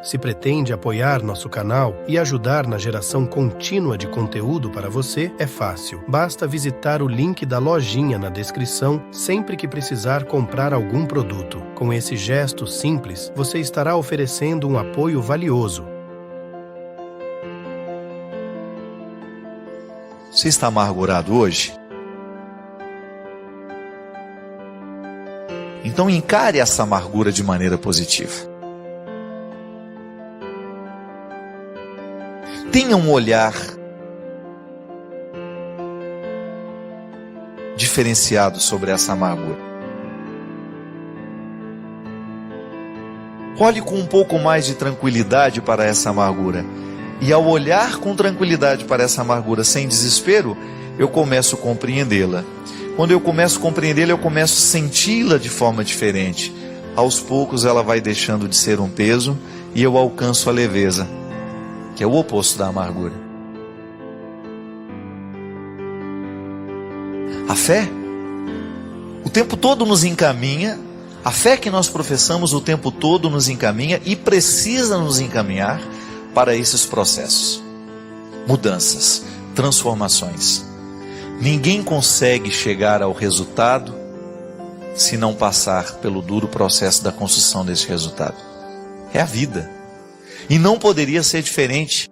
Se pretende apoiar nosso canal e ajudar na geração contínua de conteúdo para você, é fácil. Basta visitar o link da lojinha na descrição sempre que precisar comprar algum produto. Com esse gesto simples, você estará oferecendo um apoio valioso. Você está amargurado hoje? Então encare essa amargura de maneira positiva. Tenha um olhar diferenciado sobre essa amargura. Olhe com um pouco mais de tranquilidade para essa amargura. E ao olhar com tranquilidade para essa amargura sem desespero, eu começo a compreendê-la. Quando eu começo a compreendê-la, eu começo a senti-la de forma diferente. Aos poucos ela vai deixando de ser um peso e eu alcanço a leveza, que é o oposto da amargura. A fé, o tempo todo nos encaminha, a fé que nós professamos o tempo todo nos encaminha e precisa nos encaminhar para esses processos, mudanças, transformações. Ninguém consegue chegar ao resultado se não passar pelo duro processo da construção desse resultado. É a vida. E não poderia ser diferente.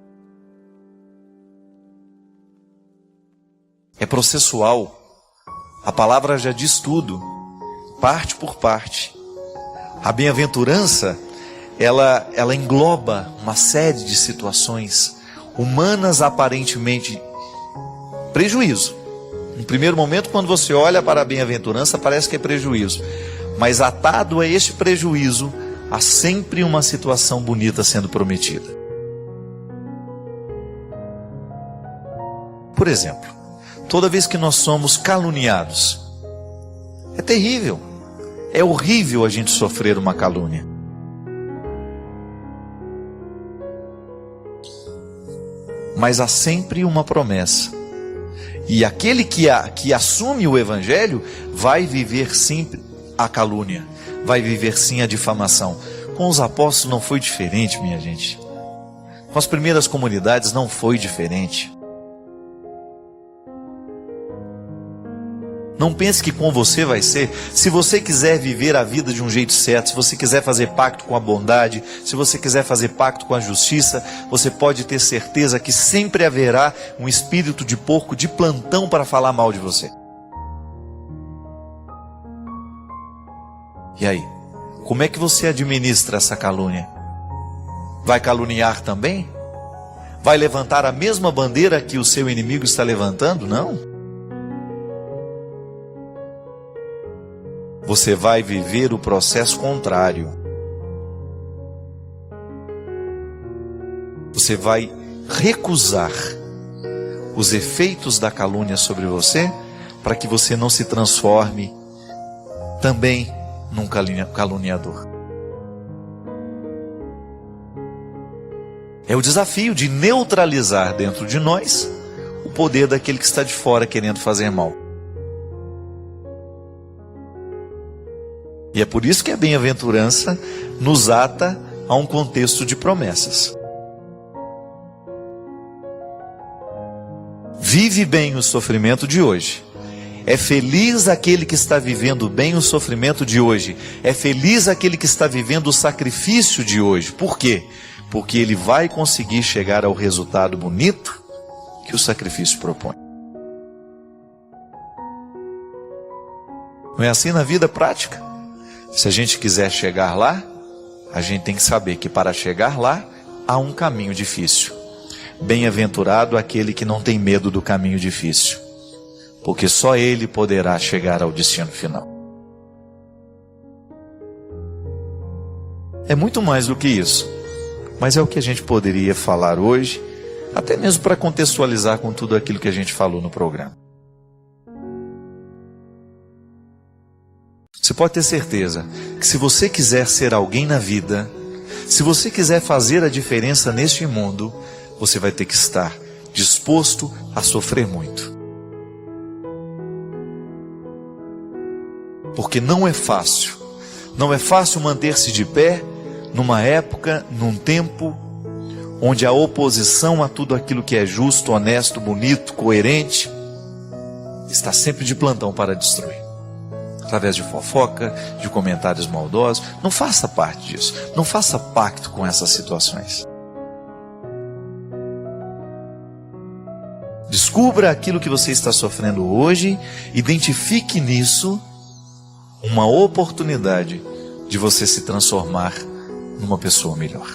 É processual. A palavra já diz tudo, parte por parte. A bem-aventurança, ela engloba uma série de situações humanas aparentemente prejuízo. No primeiro momento, quando você olha para a bem-aventurança, parece que é prejuízo. Mas atado a este prejuízo, há sempre uma situação bonita sendo prometida. Por exemplo, toda vez que nós somos caluniados, é terrível, é horrível a gente sofrer uma calúnia. Mas há sempre uma promessa. E aquele que assume o Evangelho vai viver sim a calúnia, vai viver sim a difamação. Com os apóstolos não foi diferente, minha gente. Com as primeiras comunidades não foi diferente. Não pense que com você vai ser. Se você quiser viver a vida de um jeito certo, se você quiser fazer pacto com a bondade, se você quiser fazer pacto com a justiça, você pode ter certeza que sempre haverá um espírito de porco de plantão para falar mal de você. E aí? Como é que você administra essa calúnia? Vai caluniar também? Vai levantar a mesma bandeira que o seu inimigo está levantando? Não. Você vai viver o processo contrário. Você vai recusar os efeitos da calúnia sobre você, para que você não se transforme também num caluniador. É o desafio de neutralizar dentro de nós o poder daquele que está de fora querendo fazer mal. E é por isso que a bem-aventurança nos ata a um contexto de promessas. Vive bem o sofrimento de hoje. É feliz aquele que está vivendo bem o sofrimento de hoje. É feliz aquele que está vivendo o sacrifício de hoje. Por quê? Porque ele vai conseguir chegar ao resultado bonito que o sacrifício propõe. Não é assim na vida prática? Se a gente quiser chegar lá, a gente tem que saber que para chegar lá, há um caminho difícil. Bem-aventurado aquele que não tem medo do caminho difícil, porque só ele poderá chegar ao destino final. É muito mais do que isso, mas é o que a gente poderia falar hoje, até mesmo para contextualizar com tudo aquilo que a gente falou no programa. Você pode ter certeza que se você quiser ser alguém na vida, se você quiser fazer a diferença neste mundo, você vai ter que estar disposto a sofrer muito. Porque não é fácil manter-se de pé numa época, num tempo, onde a oposição a tudo aquilo que é justo, honesto, bonito, coerente, está sempre de plantão para destruir. Através de fofoca, de comentários maldosos. Não faça parte disso. Não faça pacto com essas situações. Descubra aquilo que você está sofrendo hoje, identifique nisso uma oportunidade de você se transformar numa pessoa melhor.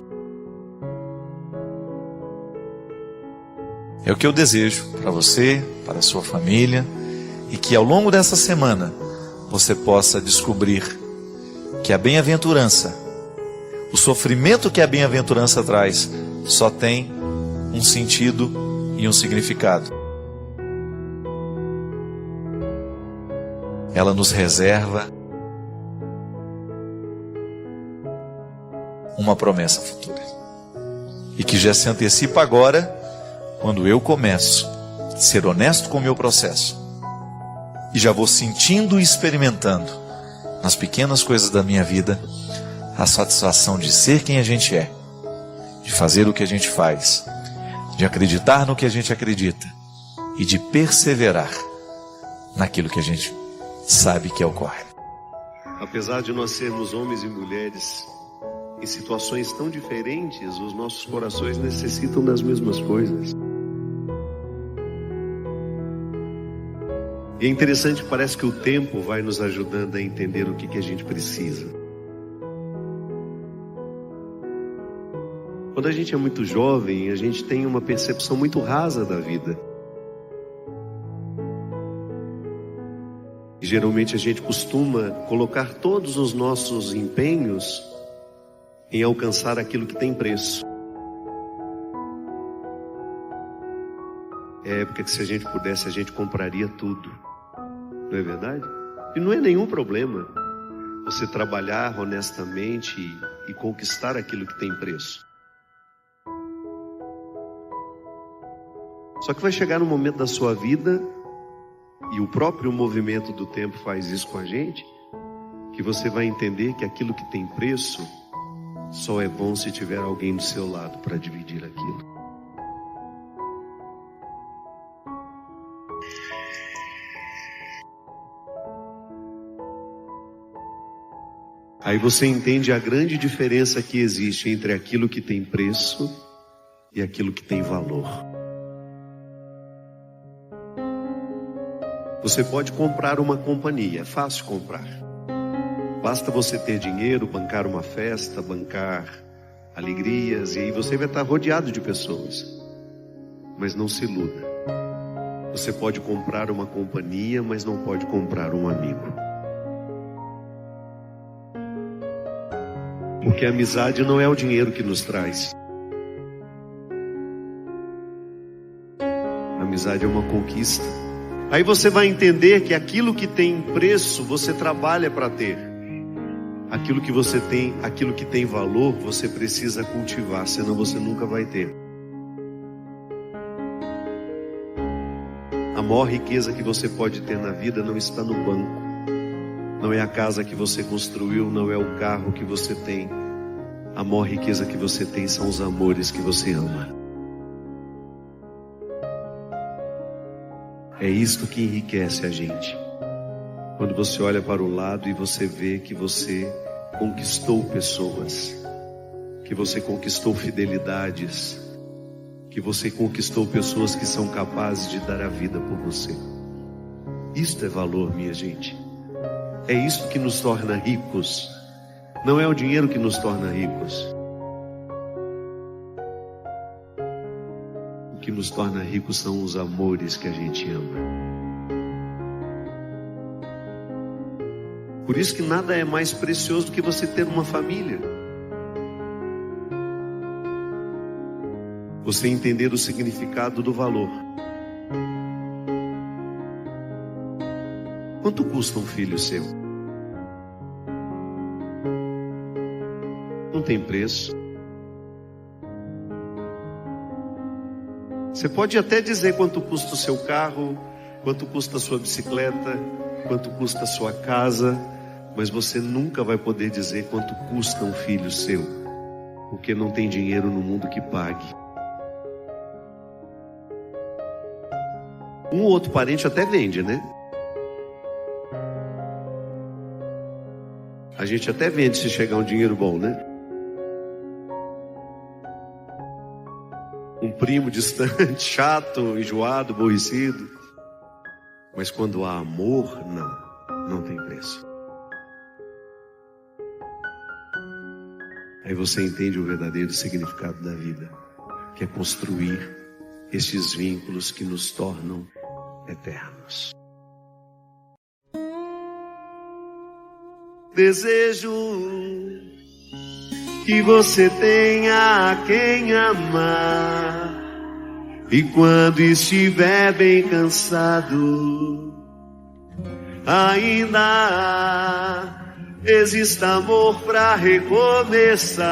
É o que eu desejo para você, para a sua família, e que ao longo dessa semana você possa descobrir que a bem-aventurança, o sofrimento que a bem-aventurança traz, só tem um sentido e um significado. Ela nos reserva uma promessa futura. E que já se antecipa agora, quando eu começo a ser honesto com o meu processo. E já vou sentindo e experimentando, nas pequenas coisas da minha vida, a satisfação de ser quem a gente é, de fazer o que a gente faz, de acreditar no que a gente acredita e de perseverar naquilo que a gente sabe que é o correto. Apesar de nós sermos homens e mulheres em situações tão diferentes, os nossos corações necessitam das mesmas coisas. E é interessante, parece que o tempo vai nos ajudando a entender o que a gente precisa. Quando a gente é muito jovem, a gente tem uma percepção muito rasa da vida. E geralmente a gente costuma colocar todos os nossos empenhos em alcançar aquilo que tem preço. É época que se a gente pudesse, a gente compraria tudo. Não é verdade? E não é nenhum problema você trabalhar honestamente e conquistar aquilo que tem preço. Só que vai chegar um momento da sua vida, e o próprio movimento do tempo faz isso com a gente, que você vai entender que aquilo que tem preço só é bom se tiver alguém do seu lado para dividir aquilo. Aí você entende a grande diferença que existe entre aquilo que tem preço e aquilo que tem valor. Você pode comprar uma companhia, é fácil comprar. Basta você ter dinheiro, bancar uma festa, bancar alegrias, e aí você vai estar rodeado de pessoas. Mas não se iluda. Você pode comprar uma companhia, mas não pode comprar um amigo. Porque a amizade não é o dinheiro que nos traz. A amizade é uma conquista. Aí você vai entender que aquilo que tem preço, você trabalha para ter. Aquilo que você tem, aquilo que tem valor, você precisa cultivar, senão você nunca vai ter. A maior riqueza que você pode ter na vida não está no banco. Não é a casa que você construiu, não é o carro que você tem. A maior riqueza que você tem são os amores que você ama. É isto que enriquece a gente. Quando você olha para o lado e você vê que você conquistou pessoas, que você conquistou fidelidades, que você conquistou pessoas que são capazes de dar a vida por você. Isto é valor, minha gente. É isto que nos torna ricos. Não é o dinheiro que nos torna ricos. O que nos torna ricos são os amores que a gente ama. Por isso que nada é mais precioso do que você ter uma família. Você entender o significado do valor. Quanto custa um filho seu? Não tem preço. Você pode até dizer quanto custa o seu carro, quanto custa a sua bicicleta, quanto custa a sua casa, mas você nunca vai poder dizer quanto custa um filho seu. Porque não tem dinheiro no mundo que pague. Um ou outro parente até vende, né? A gente até vende se chegar um dinheiro bom, né? Um primo distante, chato, enjoado, aborrecido. Mas quando há amor, não tem preço. Aí você entende o verdadeiro significado da vida, que é construir estes vínculos que nos tornam eternos. Desejo que você tenha quem amar, e quando estiver bem cansado, ainda exista amor para recomeçar,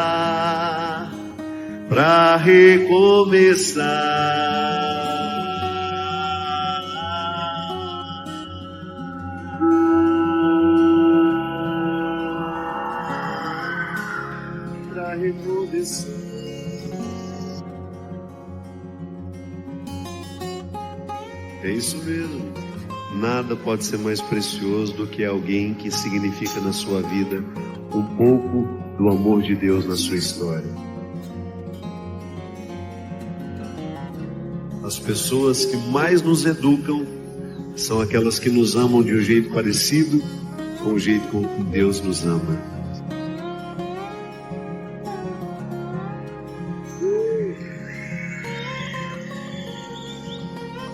para recomeçar. Para recomeçar. É isso mesmo. Nada pode ser mais precioso do que alguém que significa na sua vida um pouco do amor de Deus na sua história. As pessoas que mais nos educam são aquelas que nos amam de um jeito parecido com o jeito com que Deus nos ama.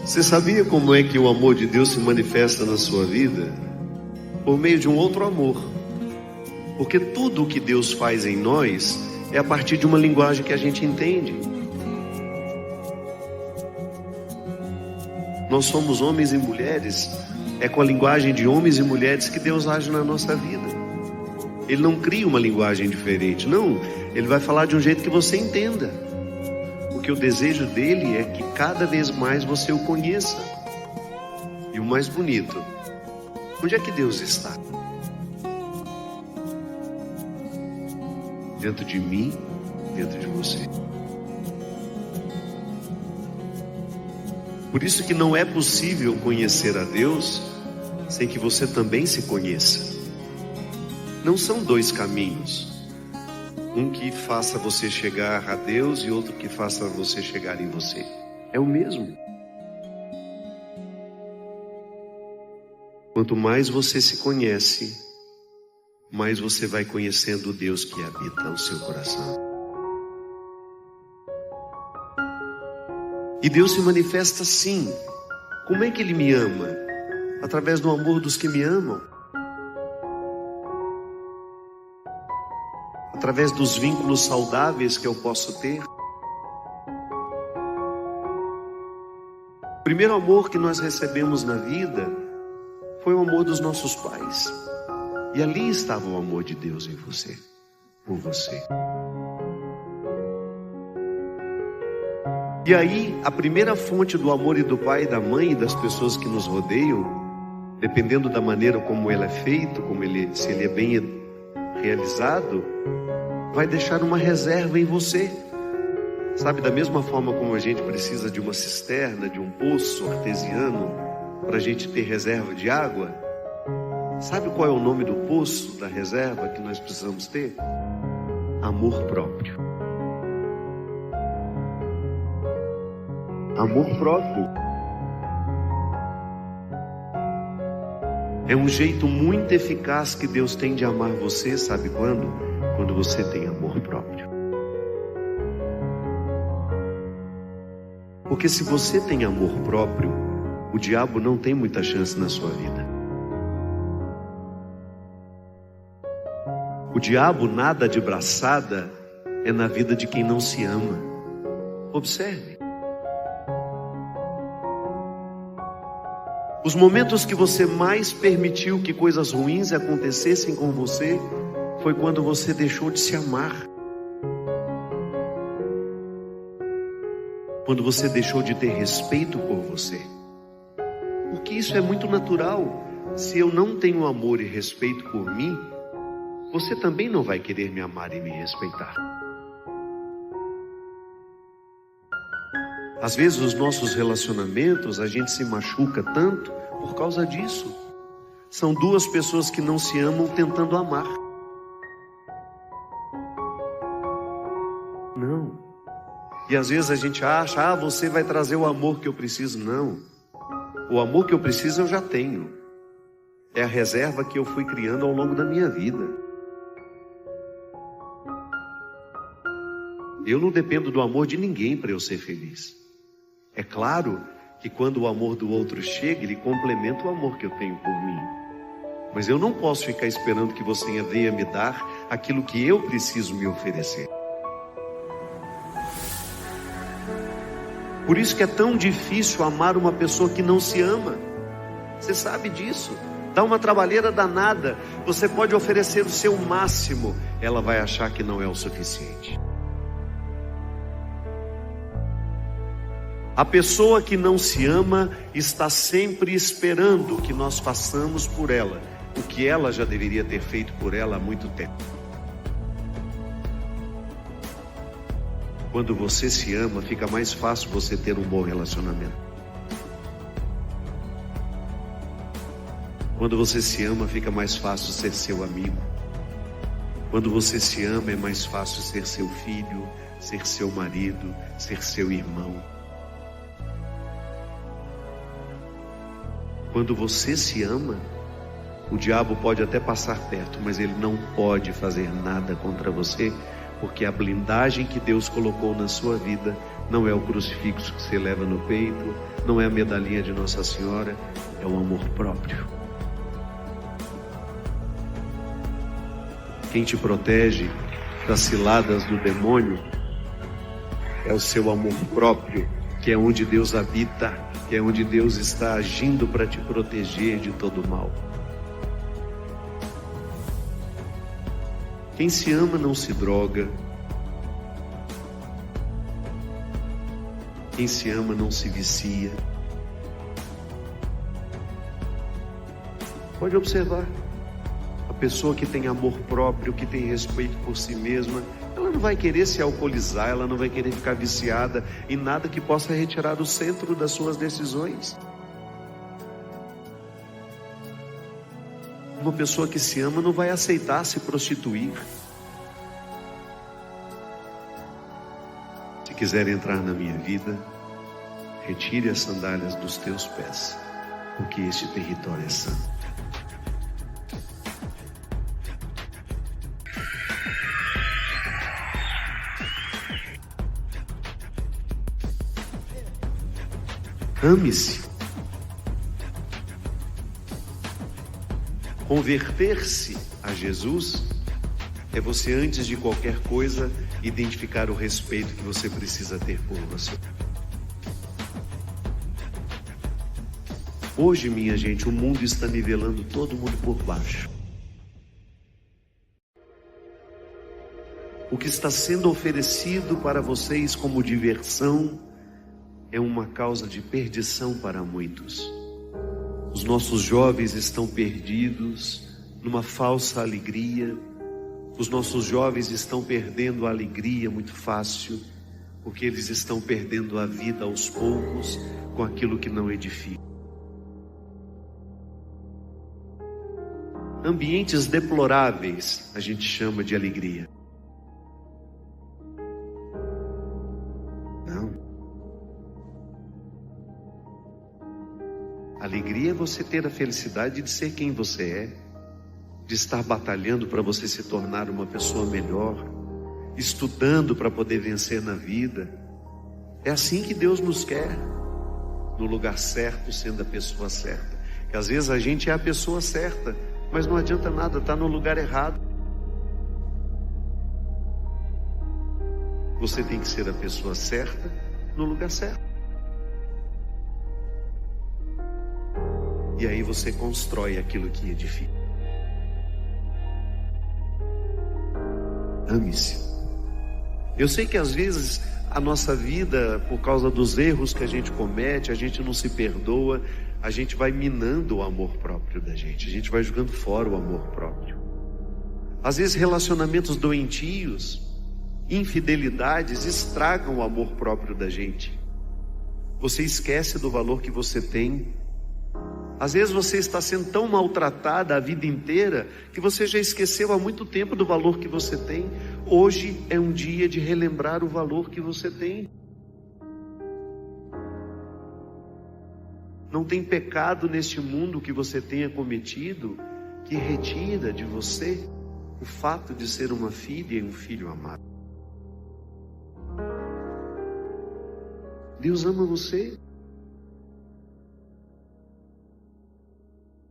Você sabia como é que o amor de Deus se manifesta na sua vida? Por meio de um outro amor. Porque tudo o que Deus faz em nós é a partir de uma linguagem que a gente entende. Nós somos homens e mulheres, é com a linguagem de homens e mulheres que Deus age na nossa vida. Ele não cria uma linguagem diferente, não. Ele vai falar de um jeito que você entenda. Porque o desejo dele é que cada vez mais você o conheça. E o mais bonito, onde é que Deus está? Dentro de mim, dentro de você. Por isso que não é possível conhecer a Deus sem que você também se conheça. Não são dois caminhos. Um que faça você chegar a Deus e outro que faça você chegar em você. É o mesmo. Quanto mais você se conhece, mais você vai conhecendo o Deus que habita o seu coração. E Deus se manifesta assim. Como é que Ele me ama? Através do amor dos que me amam. Através dos vínculos saudáveis que eu posso ter. O primeiro amor que nós recebemos na vida foi o amor dos nossos pais. E ali estava o amor de Deus em você, por você. E aí, a primeira fonte do amor e do pai e da mãe e das pessoas que nos rodeiam, dependendo da maneira como ele é feito, se ele é bem realizado, vai deixar uma reserva em você. Sabe, da mesma forma como a gente precisa de uma cisterna, de um poço artesiano, para a gente ter reserva de água, sabe qual é o nome do poço, da reserva que nós precisamos ter? Amor próprio. Amor próprio. É um jeito muito eficaz que Deus tem de amar você, sabe quando? Quando você tem amor próprio. Porque se você tem amor próprio, o diabo não tem muita chance na sua vida. O diabo nada de braçada é na vida de quem não se ama. Observe. Os momentos que você mais permitiu que coisas ruins acontecessem com você foi quando você deixou de se amar. Quando você deixou de ter respeito por você. Porque isso é muito natural. Se eu não tenho amor e respeito por mim, você também não vai querer me amar e me respeitar. Às vezes os nossos relacionamentos, a gente se machuca tanto por causa disso. São duas pessoas que não se amam tentando amar. Não. E às vezes a gente acha, você vai trazer o amor que eu preciso. Não. O amor que eu preciso eu já tenho. É a reserva que eu fui criando ao longo da minha vida. Eu não dependo do amor de ninguém para eu ser feliz. É claro que quando o amor do outro chega, ele complementa o amor que eu tenho por mim. Mas eu não posso ficar esperando que você venha me dar aquilo que eu preciso me oferecer. Por isso que é tão difícil amar uma pessoa que não se ama. Você sabe disso. Dá uma trabalheira danada. Você pode oferecer o seu máximo, ela vai achar que não é o suficiente. A pessoa que não se ama está sempre esperando que nós façamos por ela o que ela já deveria ter feito por ela há muito tempo. Quando você se ama, fica mais fácil você ter um bom relacionamento. Quando você se ama, fica mais fácil ser seu amigo. Quando você se ama, é mais fácil ser seu filho, ser seu marido, ser seu irmão. Quando você se ama, o diabo pode até passar perto, mas ele não pode fazer nada contra você, porque a blindagem que Deus colocou na sua vida não é o crucifixo que você leva no peito, não é a medalhinha de Nossa Senhora, é o amor próprio. Quem te protege das ciladas do demônio é o seu amor próprio, que é onde Deus habita, que é onde Deus está agindo para te proteger de todo mal. Quem se ama não se droga. Quem se ama não se vicia. Pode observar. A pessoa que tem amor próprio, que tem respeito por si mesma, ela não vai querer se alcoolizar, ela não vai querer ficar viciada em nada que possa retirar o centro das suas decisões. Uma pessoa que se ama não vai aceitar se prostituir. Se quiser entrar na minha vida, retire as sandálias dos teus pés, porque este território é santo. Ame-se. Converter-se a Jesus é você, antes de qualquer coisa, identificar o respeito que você precisa ter por você. Hoje, minha gente, o mundo está nivelando todo mundo por baixo. O que está sendo oferecido para vocês como diversão é uma causa de perdição para muitos. Os nossos jovens estão perdidos numa falsa alegria. Os nossos jovens estão perdendo a alegria muito fácil, porque eles estão perdendo a vida aos poucos com aquilo que não edifica. Ambientes deploráveis a gente chama de alegria. Alegria é você ter a felicidade de ser quem você é, de estar batalhando para você se tornar uma pessoa melhor, estudando para poder vencer na vida. É assim que Deus nos quer, no lugar certo, sendo a pessoa certa. Que às vezes a gente é a pessoa certa, mas não adianta nada, está no lugar errado. Você tem que ser a pessoa certa, no lugar certo. E aí você constrói aquilo que edifica. Ame-se. Eu sei que às vezes a nossa vida, por causa dos erros que a gente comete, a gente não se perdoa, a gente vai minando o amor próprio da gente, a gente vai jogando fora o amor próprio. Às vezes relacionamentos doentios, infidelidades estragam o amor próprio da gente. Você esquece do valor que você tem. Às vezes você está sendo tão maltratada a vida inteira que você já esqueceu há muito tempo do valor que você tem. Hoje é um dia de relembrar o valor que você tem. Não tem pecado neste mundo que você tenha cometido que retira de você o fato de ser uma filha e um filho amado. Deus ama você.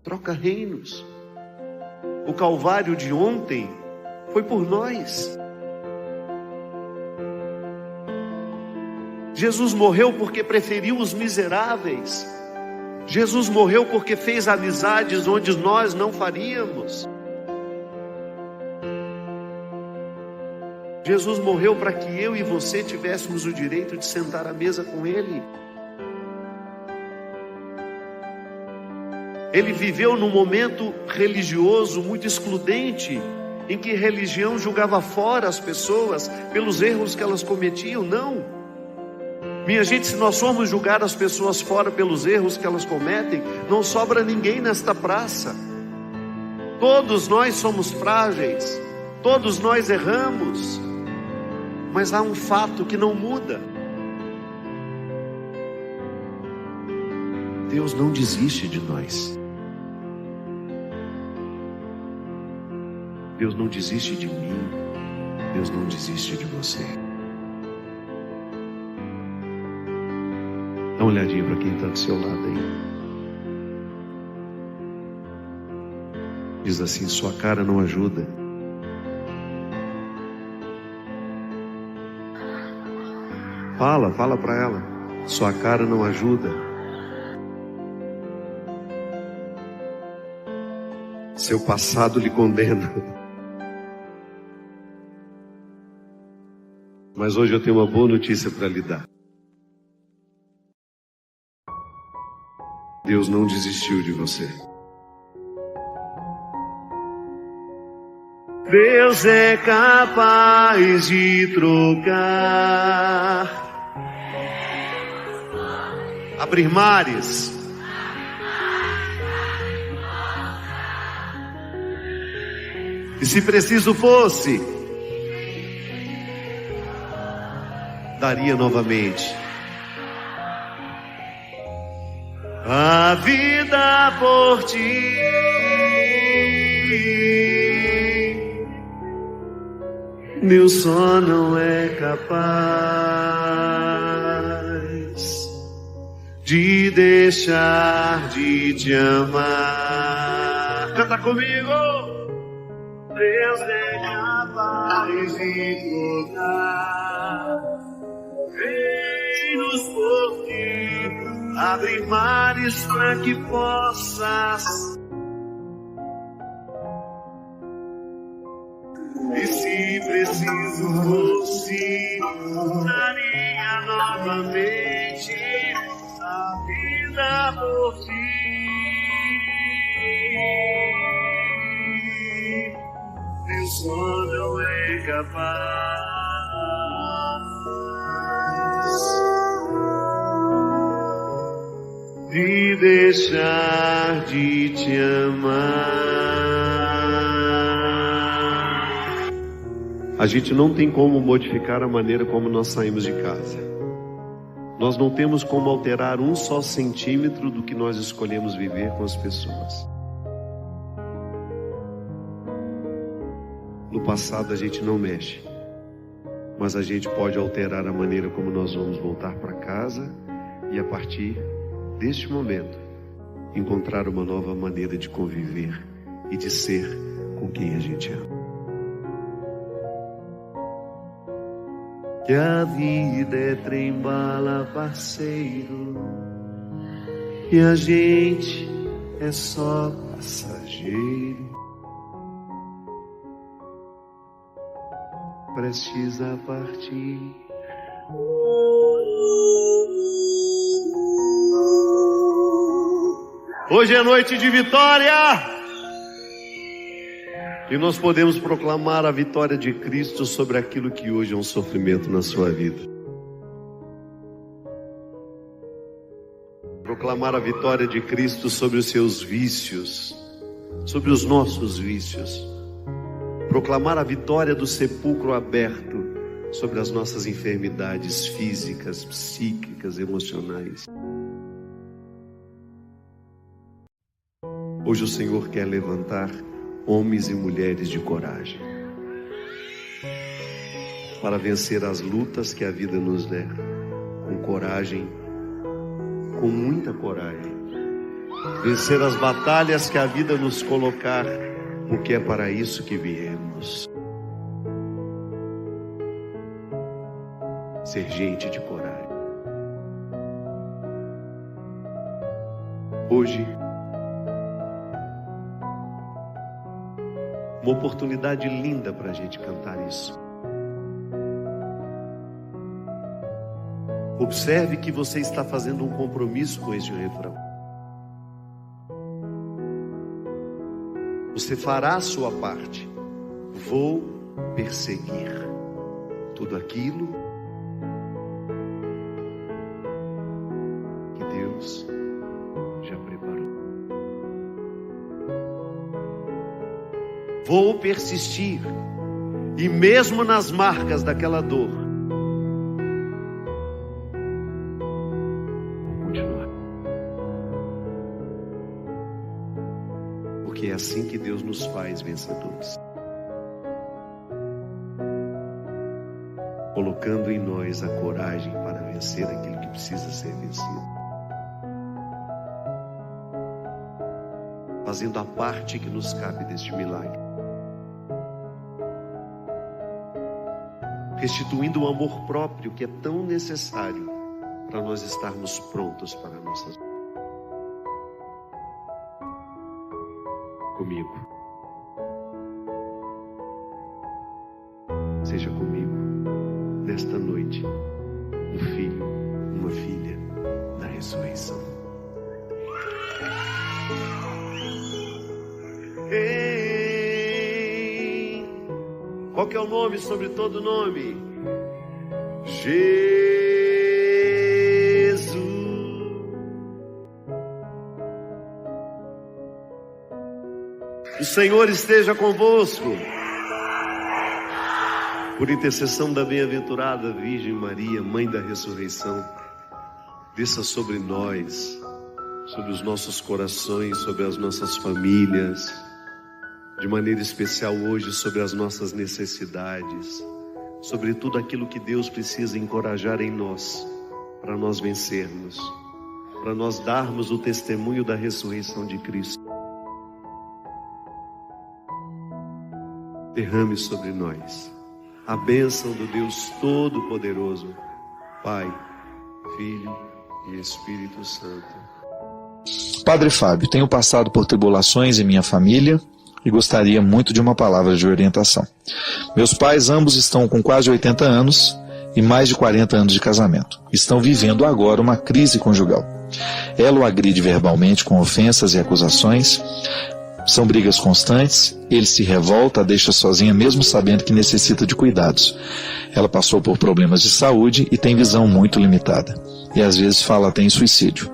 Troca reinos. O Calvário de ontem foi por nós. Jesus morreu porque preferiu os miseráveis. Jesus morreu porque fez amizades onde nós não faríamos. Jesus morreu para que eu e você tivéssemos o direito de sentar à mesa com Ele. Ele viveu num momento religioso muito excludente, em que a religião julgava fora as pessoas pelos erros que elas cometiam. Não. Minha gente, se nós formos julgar as pessoas fora pelos erros que elas cometem, não sobra ninguém nesta praça. Todos nós somos frágeis, todos nós erramos, mas há um fato que não muda. Deus não desiste de nós. Deus não desiste de mim. Deus não desiste de você. Dá uma olhadinha para quem está do seu lado aí. Diz assim: sua cara não ajuda. Fala para ela. Sua cara não ajuda. Seu passado lhe condena. Mas hoje eu tenho uma boa notícia para lhe dar. Deus não desistiu de você. Deus é capaz de trocar, abrir mares, e se preciso fosse, daria novamente a vida por ti. Meu só não é capaz de deixar de te amar. Canta comigo. Deus é capaz de trocar reinos por ti, abrir mares para que possas. E se preciso fosse, daria novamente a vida por ti. Meu só não é capaz de deixar de te amar. A gente não tem como modificar a maneira como nós saímos de casa. Nós não temos como alterar um só centímetro do que nós escolhemos viver com as pessoas. No passado a gente não mexe, mas a gente pode alterar a maneira como nós vamos voltar para casa e, a partir deste momento, encontrar uma nova maneira de conviver e de ser com quem a gente ama. Que a vida é trem-bala, parceiro, e a gente é só passageiro, prestes a partir. Hoje é noite de vitória, e nós podemos proclamar a vitória de Cristo sobre aquilo que hoje é um sofrimento na sua vida. proclamar a vitória de Cristo sobre os seus vícios, sobre os nossos vícios, proclamar a vitória do sepulcro aberto sobre as nossas enfermidades físicas, psíquicas, emocionais. Hoje o Senhor quer levantar homens e mulheres de coragem para vencer as lutas que a vida nos der, com coragem, com muita coragem, vencer as batalhas que a vida nos colocar, porque é para isso que viemos. Ser gente de coragem. Hoje, uma oportunidade linda para a gente cantar isso. Observe que você está fazendo um compromisso com este refrão. Você fará a sua parte. Vou perseguir tudo aquilo que Deus já preparou. Vou persistir, e mesmo nas marcas daquela dor, vou continuar. Porque é assim que Deus nos faz vencedores, colocando em nós a coragem para vencer aquilo que precisa ser vencido, fazendo a parte que nos cabe deste milagre, restituindo o amor próprio que é tão necessário para nós estarmos prontos para a nossa vida. Comigo. Seja comigo nesta noite um filho, uma filha da ressurreição. Ei, qual que é o nome sobre todo nome? Jesus. O Senhor esteja convosco. Por intercessão da bem-aventurada Virgem Maria, Mãe da Ressurreição, desça sobre nós, sobre os nossos corações, sobre as nossas famílias, de maneira especial hoje sobre as nossas necessidades, sobre tudo aquilo que Deus precisa encorajar em nós, para nós vencermos, para nós darmos o testemunho da ressurreição de Cristo. Derrame sobre nós a bênção do Deus Todo-Poderoso, Pai, Filho e Espírito Santo. Padre Fábio, tenho passado por tribulações em minha família e gostaria muito de uma palavra de orientação. Meus pais ambos estão com quase 80 anos e mais de 40 anos de casamento. Estão vivendo agora uma crise conjugal. Ela o agride verbalmente com ofensas e acusações. São brigas constantes, ele se revolta, a deixa sozinha mesmo sabendo que necessita de cuidados. Ela passou por problemas de saúde e tem visão muito limitada. E às vezes fala até em suicídio.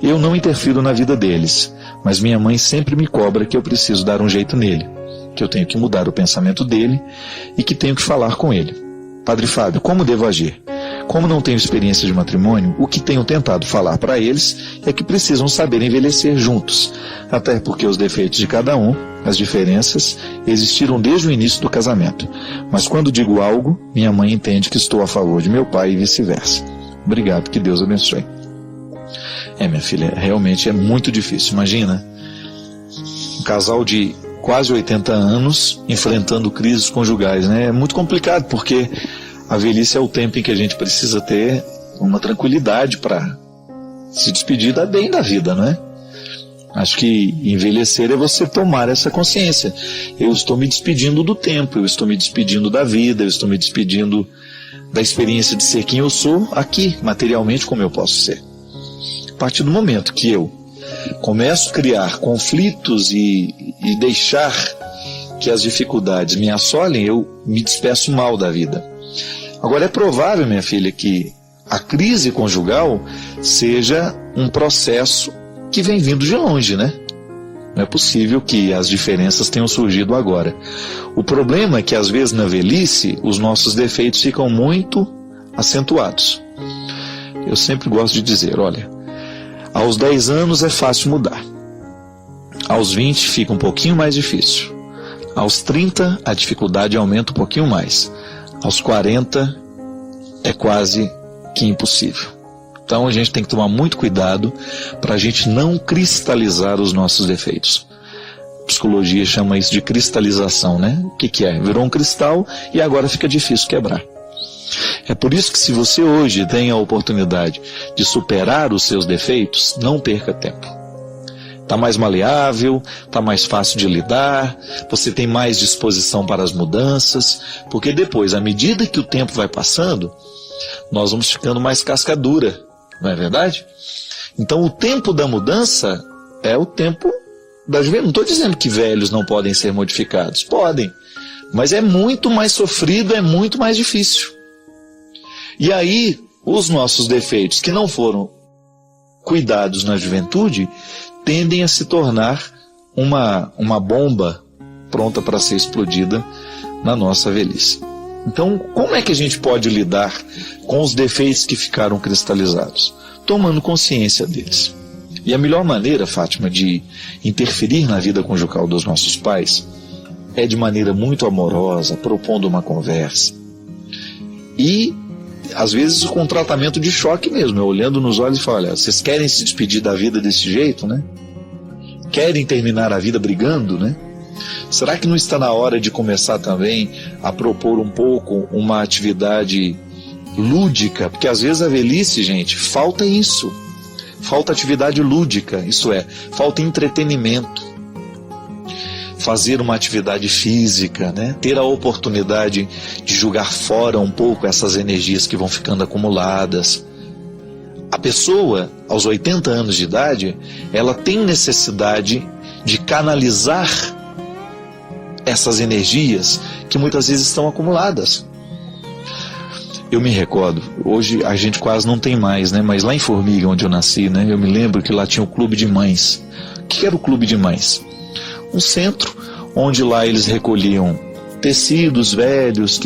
Eu não interfiro na vida deles, mas minha mãe sempre me cobra que eu preciso dar um jeito nele, que eu tenho que mudar o pensamento dele e que tenho que falar com ele. Padre Fábio, como devo agir? Como não tenho experiência de matrimônio, o que tenho tentado falar para eles é que precisam saber envelhecer juntos, até porque os defeitos de cada um, as diferenças, existiram desde o início do casamento. Mas quando digo algo, minha mãe entende que estou a favor de meu pai e vice-versa. Obrigado, que Deus abençoe. Minha filha, realmente é muito difícil. Imagina, um casal de quase 80 anos enfrentando crises conjugais, né? É muito complicado, porque a velhice é o tempo em que a gente precisa ter uma tranquilidade para se despedir bem da vida, não é? Acho que envelhecer é você tomar essa consciência. Eu estou me despedindo do tempo, eu estou me despedindo da vida, eu estou me despedindo da experiência de ser quem eu sou aqui, materialmente, como eu posso ser. A partir do momento que eu começo a criar conflitos e deixar que as dificuldades me assolem, eu me despeço mal da vida. Agora, é provável, minha filha, que a crise conjugal seja um processo que vem vindo de longe, né? Não é possível que as diferenças tenham surgido agora. O problema é que às vezes na velhice os nossos defeitos ficam muito acentuados. Eu sempre gosto de dizer, olha, aos 10 anos é fácil mudar. Aos 20 fica um pouquinho mais difícil. Aos 30 a dificuldade aumenta um pouquinho mais. Aos 40 é quase que impossível. Então a gente tem que tomar muito cuidado para a gente não cristalizar os nossos defeitos. A psicologia chama isso de cristalização, né? O que é? Virou um cristal e agora fica difícil quebrar. É por isso que se você hoje tem a oportunidade de superar os seus defeitos, não perca tempo. Está mais maleável, está mais fácil de lidar, você tem mais disposição para as mudanças, porque depois, à medida que o tempo vai passando, nós vamos ficando mais casca dura, não é verdade? Então o tempo da mudança é o tempo da juventude. Não estou dizendo que velhos não podem ser modificados, podem, mas é muito mais sofrido, é muito mais difícil. E aí, os nossos defeitos que não foram cuidados na juventude, tendem a se tornar uma bomba pronta para ser explodida na nossa velhice. Então, como é que a gente pode lidar com os defeitos que ficaram cristalizados? Tomando consciência deles. E a melhor maneira, Fátima, de interferir na vida conjugal dos nossos pais é de maneira muito amorosa, propondo uma conversa. E, às vezes, com um tratamento de choque mesmo, olhando nos olhos e falando, olha, vocês querem se despedir da vida desse jeito, né? Querem terminar a vida brigando, né? Será que não está na hora de começar também a propor um pouco uma atividade lúdica? Porque às vezes a velhice, gente, falta isso. Falta atividade lúdica, isso é, falta entretenimento. Fazer uma atividade física, né? Ter a oportunidade de jogar fora um pouco essas energias que vão ficando acumuladas. A pessoa, aos 80 anos de idade, ela tem necessidade de canalizar essas energias que muitas vezes estão acumuladas. Eu me recordo, hoje a gente quase não tem mais, né? Mas lá em Formiga, onde eu nasci, né? Eu me lembro que lá tinha o Clube de Mães. O que era o Clube de Mães? Um centro onde lá eles recolhiam tecidos velhos,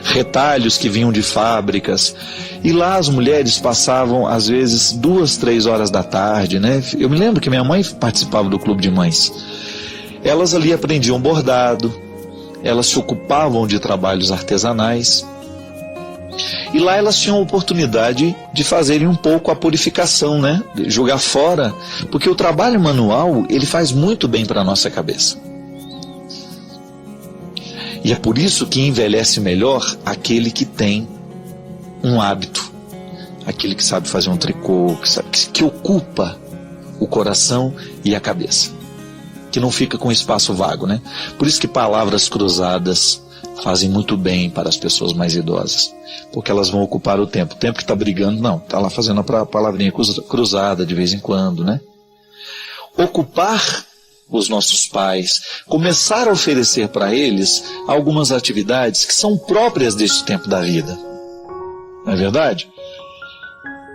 retalhos que vinham de fábricas. E lá as mulheres passavam, às vezes, 2, 3 horas da tarde, né? Eu me lembro que minha mãe participava do Clube de Mães. Elas ali aprendiam bordado, elas se ocupavam de trabalhos artesanais. E lá elas tinham a oportunidade de fazerem um pouco a purificação, né? De jogar fora, porque o trabalho manual, ele faz muito bem para a nossa cabeça. E é por isso que envelhece melhor aquele que tem um hábito, aquele que sabe fazer um tricô, que ocupa o coração e a cabeça, que não fica com espaço vago, né? Por isso que palavras cruzadas fazem muito bem para as pessoas mais idosas, porque elas vão ocupar o tempo que está brigando, não, está lá fazendo a palavrinha cruzada de vez em quando, né? Ocupar os nossos pais, começar a oferecer para eles algumas atividades que são próprias deste tempo da vida, não é verdade?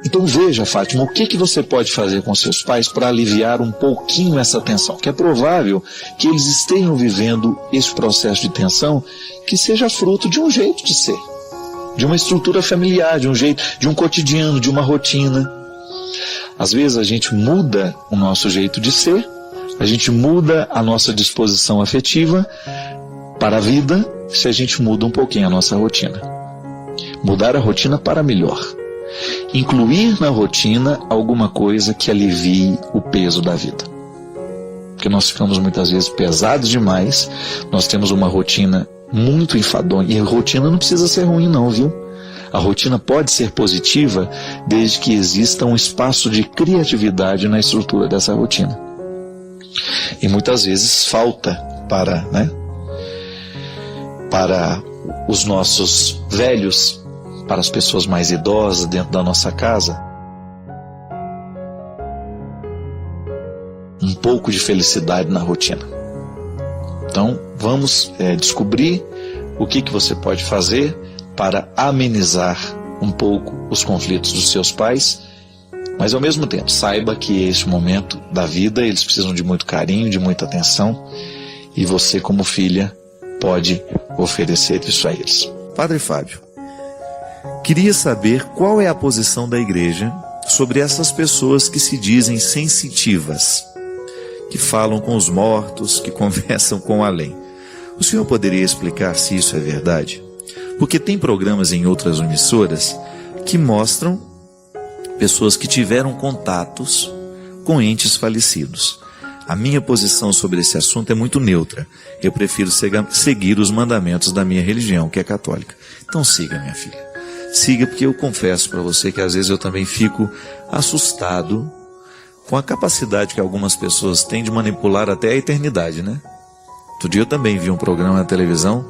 Então veja, Fátima, o que você pode fazer com seus pais para aliviar um pouquinho essa tensão, que é provável que eles estejam vivendo esse processo de tensão que seja fruto de um jeito de ser, de uma estrutura familiar, de um jeito, de um cotidiano, de uma rotina. Às vezes a gente muda o nosso jeito de ser, a gente muda a nossa disposição afetiva para a vida se a gente muda um pouquinho a nossa rotina. Mudar a rotina para melhor. Incluir na rotina alguma coisa que alivie o peso da vida. Porque nós ficamos muitas vezes pesados demais, nós temos uma rotina muito enfadonha, e a rotina não precisa ser ruim não, viu? A rotina pode ser positiva desde que exista um espaço de criatividade na estrutura dessa rotina. E muitas vezes falta para os nossos velhos, para as pessoas mais idosas dentro da nossa casa, um pouco de felicidade na rotina. Então vamos descobrir o que você pode fazer para amenizar um pouco os conflitos dos seus pais, mas ao mesmo tempo saiba que este momento da vida eles precisam de muito carinho, de muita atenção, e você como filha pode oferecer isso a eles. Padre Fábio, queria saber qual é a posição da igreja sobre essas pessoas que se dizem sensitivas, que falam com os mortos, que conversam com o além. O senhor poderia explicar se isso é verdade? Porque tem programas em outras emissoras que mostram pessoas que tiveram contatos com entes falecidos. A minha posição sobre esse assunto é muito neutra. Eu prefiro seguir os mandamentos da minha religião, que é católica. Então siga, minha filha. Siga, porque eu confesso para você que às vezes eu também fico assustado com a capacidade que algumas pessoas têm de manipular até a eternidade, né? Outro dia eu também vi um programa na televisão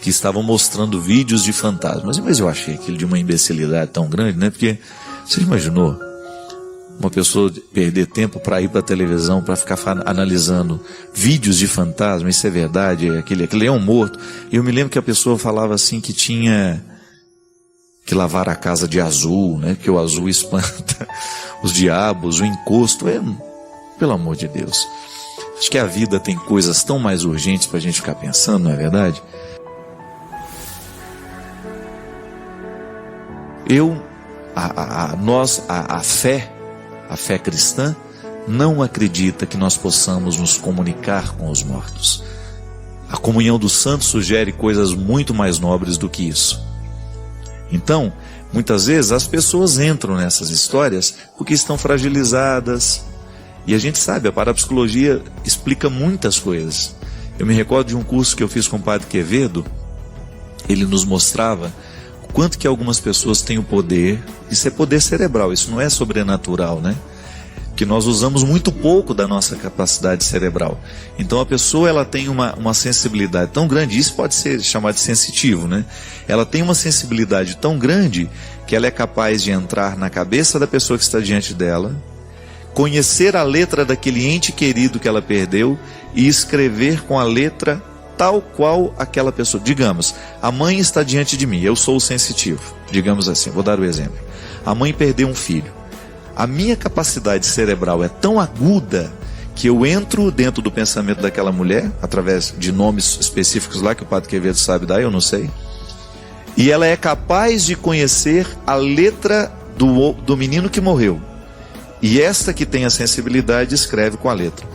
que estavam mostrando vídeos de fantasmas. Mas eu achei aquilo de uma imbecilidade tão grande, né? Porque, você imaginou uma pessoa perder tempo para ir para a televisão, para ficar analisando vídeos de fantasma? Isso é verdade? Aquele leão morto. E eu me lembro que a pessoa falava assim que tinha que lavar a casa de azul, né? Que o azul espanta os diabos, o encosto. Pelo amor de Deus. Acho que a vida tem coisas tão mais urgentes para a gente ficar pensando, não é verdade? A fé cristã não acredita que nós possamos nos comunicar com os mortos. A comunhão dos santos sugere coisas muito mais nobres do que isso. Então, muitas vezes as pessoas entram nessas histórias porque estão fragilizadas. E a gente sabe, a parapsicologia explica muitas coisas. Eu me recordo de um curso que eu fiz com o Padre Quevedo. Ele nos mostrava o quanto que algumas pessoas têm o poder. Isso é poder cerebral, isso não é sobrenatural, né? Que nós usamos muito pouco da nossa capacidade cerebral. Então a pessoa ela tem uma sensibilidade tão grande, isso pode ser chamado de sensitivo, né? Ela tem uma sensibilidade tão grande que ela é capaz de entrar na cabeça da pessoa que está diante dela, conhecer a letra daquele ente querido que ela perdeu e escrever com a letra tal qual aquela pessoa. Digamos, a mãe está diante de mim, eu sou o sensitivo. Digamos assim, vou dar o exemplo. A mãe perdeu um filho. A minha capacidade cerebral é tão aguda que eu entro dentro do pensamento daquela mulher, através de nomes específicos lá que o Padre Quevedo sabe dar, eu não sei. E ela é capaz de conhecer a letra do menino que morreu. E esta que tem a sensibilidade escreve com a letra.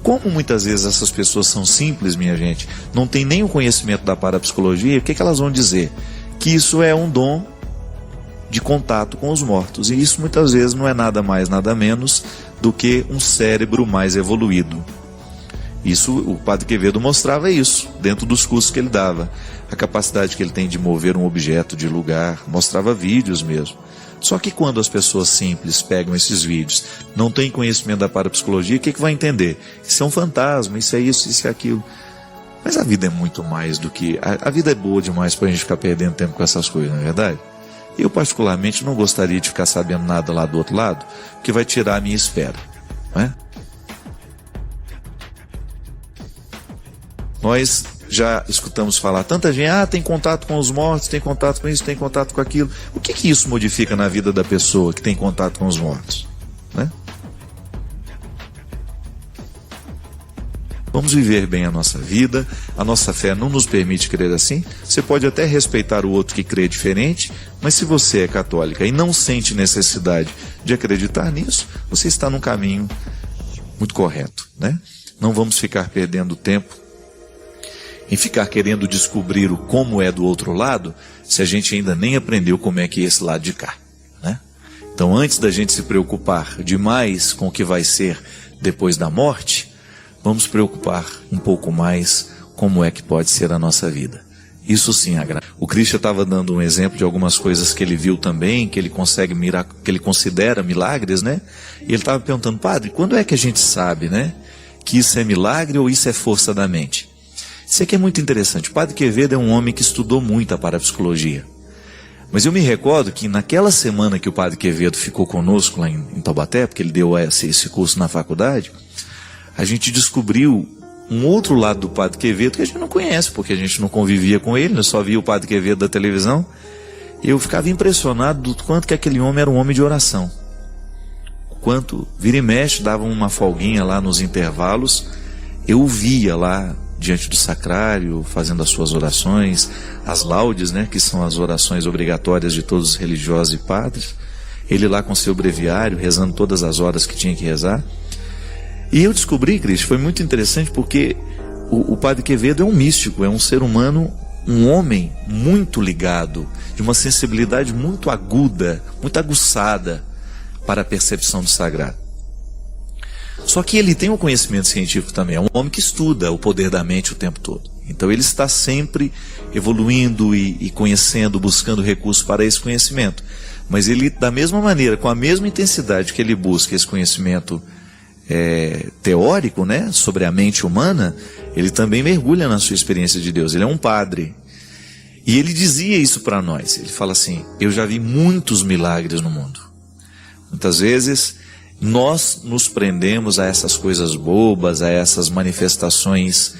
Como muitas vezes essas pessoas são simples, minha gente, não tem nem o conhecimento da parapsicologia, o que elas vão dizer? Que isso é um dom de contato com os mortos. E isso muitas vezes não é nada mais, nada menos do que um cérebro mais evoluído. Isso, o Padre Quevedo mostrava isso, dentro dos cursos que ele dava. A capacidade que ele tem de mover um objeto de lugar, mostrava vídeos mesmo. Só que quando as pessoas simples pegam esses vídeos, não têm conhecimento da parapsicologia, o que vai entender? Isso é um fantasma, isso é isso, isso é aquilo. Mas a vida é muito mais do que... A vida é boa demais para a gente ficar perdendo tempo com essas coisas, não é verdade? Eu particularmente não gostaria de ficar sabendo nada lá do outro lado, que vai tirar a minha espera, não é? Nós já escutamos falar, tanta gente, tem contato com os mortos, tem contato com isso, tem contato com aquilo. O que isso modifica na vida da pessoa que tem contato com os mortos? Né? Vamos viver bem a nossa vida, a nossa fé não nos permite crer assim. Você pode até respeitar o outro que crê diferente, mas se você é católica e não sente necessidade de acreditar nisso, você está num caminho muito correto, né? Não vamos ficar perdendo tempo em ficar querendo descobrir o como é do outro lado, se a gente ainda nem aprendeu como é que é esse lado de cá, né? Então, antes da gente se preocupar demais com o que vai ser depois da morte, vamos preocupar um pouco mais como é que pode ser a nossa vida. Isso sim agrada. O Christian estava dando um exemplo de algumas coisas que ele viu também, que ele consegue que ele considera milagres, né? E ele estava perguntando, padre, quando é que a gente sabe, né, que isso é milagre ou isso é força da mente? Isso aqui é muito interessante. O Padre Quevedo é um homem que estudou muito a parapsicologia. Mas eu me recordo que naquela semana que o Padre Quevedo ficou conosco lá em Taubaté, porque ele deu esse curso na faculdade, a gente descobriu um outro lado do Padre Quevedo que a gente não conhece, porque a gente não convivia com ele, só via o Padre Quevedo da televisão. eu ficava impressionado do quanto que aquele homem era um homem de oração. O quanto, vira e mexe, dava uma folguinha lá nos intervalos, eu o via lá diante do sacrário, fazendo as suas orações, as laudes, né, que são as orações obrigatórias de todos os religiosos e padres, ele lá com seu breviário, rezando todas as horas que tinha que rezar. E eu descobri, Cristo, foi muito interessante, porque o Padre Quevedo é um místico, é um ser humano, um homem muito ligado, de uma sensibilidade muito aguda, muito aguçada para a percepção do sagrado. Só que ele tem um conhecimento científico também, é um homem que estuda o poder da mente o tempo todo. Então ele está sempre evoluindo e conhecendo, buscando recursos para esse conhecimento. Mas ele, da mesma maneira, com a mesma intensidade que ele busca esse conhecimento teórico, né, sobre a mente humana, ele também mergulha na sua experiência de Deus. Ele é um padre. E ele dizia isso para nós. Ele fala assim: eu já vi muitos milagres no mundo. Muitas vezes nós nos prendemos a essas coisas bobas, a essas manifestações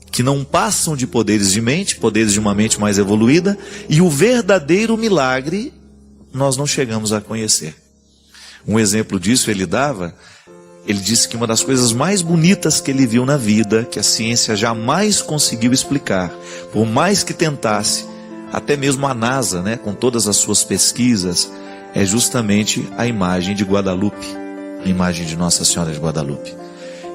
que não passam de poderes de mente, poderes de uma mente mais evoluída, e o verdadeiro milagre nós não chegamos a conhecer. Um exemplo disso ele disse que uma das coisas mais bonitas que ele viu na vida, que a ciência jamais conseguiu explicar, por mais que tentasse, até mesmo a NASA, né, com todas as suas pesquisas, é justamente a imagem de Guadalupe, a imagem de Nossa Senhora de Guadalupe.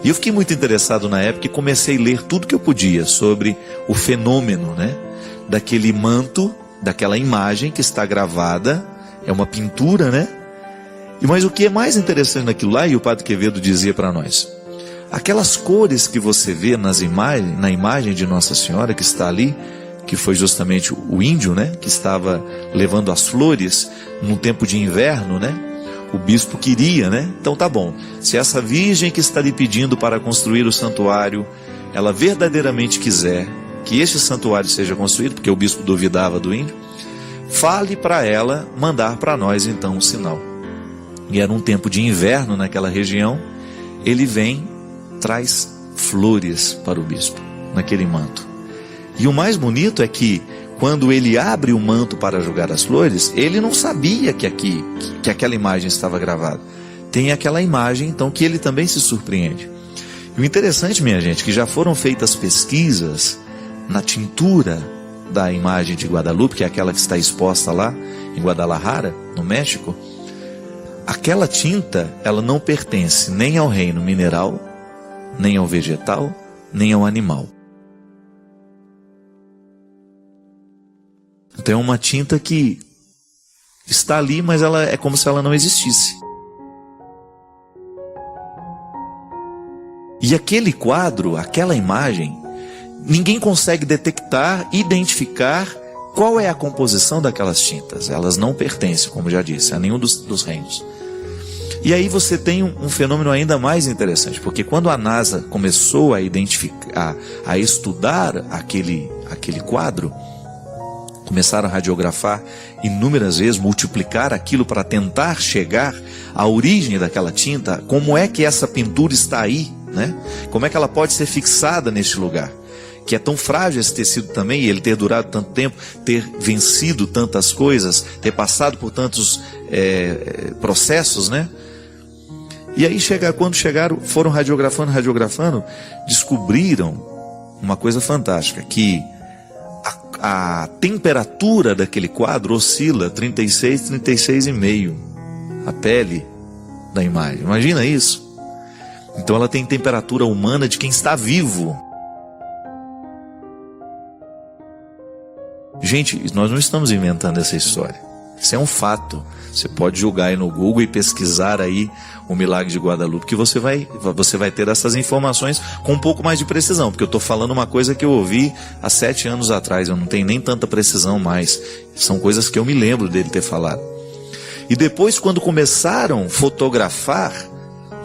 E eu fiquei muito interessado na época e comecei a ler tudo que eu podia sobre o fenômeno, né, daquele manto, daquela imagem que está gravada, é uma pintura, né? Mas o que é mais interessante naquilo lá, e o Padre Quevedo dizia para nós, aquelas cores que você vê na imagem de Nossa Senhora que está ali, que foi justamente o índio, né, que estava levando as flores num tempo de inverno, né? O bispo queria, né? Então tá bom, se essa virgem que está lhe pedindo para construir o santuário, ela verdadeiramente quiser que este santuário seja construído, porque o bispo duvidava do índio, fale para ela mandar para nós então um sinal. E era um tempo de inverno naquela região. Ele vem, traz flores para o bispo, naquele manto. E o mais bonito é que, quando ele abre o manto para jogar as flores, ele não sabia que aquela imagem estava gravada. Tem aquela imagem, então, que ele também se surpreende. E o interessante, minha gente, que já foram feitas pesquisas na tintura da imagem de Guadalupe, que é aquela que está exposta lá em Guadalajara, no México. Aquela tinta, ela não pertence nem ao reino mineral, nem ao vegetal, nem ao animal. Então é uma tinta que está ali, mas ela é como se ela não existisse. E aquele quadro, aquela imagem, ninguém consegue detectar, identificar qual é a composição daquelas tintas. Elas não pertencem, como já disse, a nenhum dos reinos. E aí você tem um fenômeno ainda mais interessante, porque quando a NASA começou a identificar, a estudar aquele quadro, começaram a radiografar inúmeras vezes, multiplicar aquilo para tentar chegar à origem daquela tinta, como é que essa pintura está aí, né? Como é que ela pode ser fixada neste lugar? Que é tão frágil esse tecido também, e ele ter durado tanto tempo, ter vencido tantas coisas, ter passado por tantos processos, né? E aí quando chegaram, foram radiografando, descobriram uma coisa fantástica, que a temperatura daquele quadro oscila 36, 36,5, a pele da imagem. Imagina isso? Então ela tem temperatura humana de quem está vivo. Gente, nós não estamos inventando essa história. Isso é um fato. Você pode jogar aí no Google e pesquisar aí o milagre de Guadalupe, que você vai ter essas informações com um pouco mais de precisão, porque eu estou falando uma coisa que eu ouvi há 7 anos atrás, eu não tenho nem tanta precisão mais. São coisas que eu me lembro dele ter falado. E depois, quando começaram a fotografar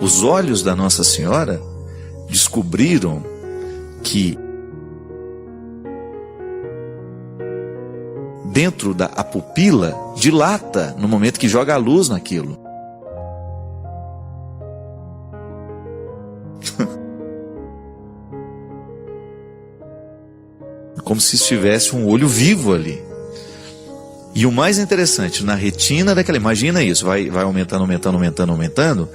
os olhos da Nossa Senhora, descobriram que dentro da pupila dilata no momento que joga a luz naquilo. Como se estivesse um olho vivo ali. E o mais interessante, na retina daquela, imagina isso, vai aumentando.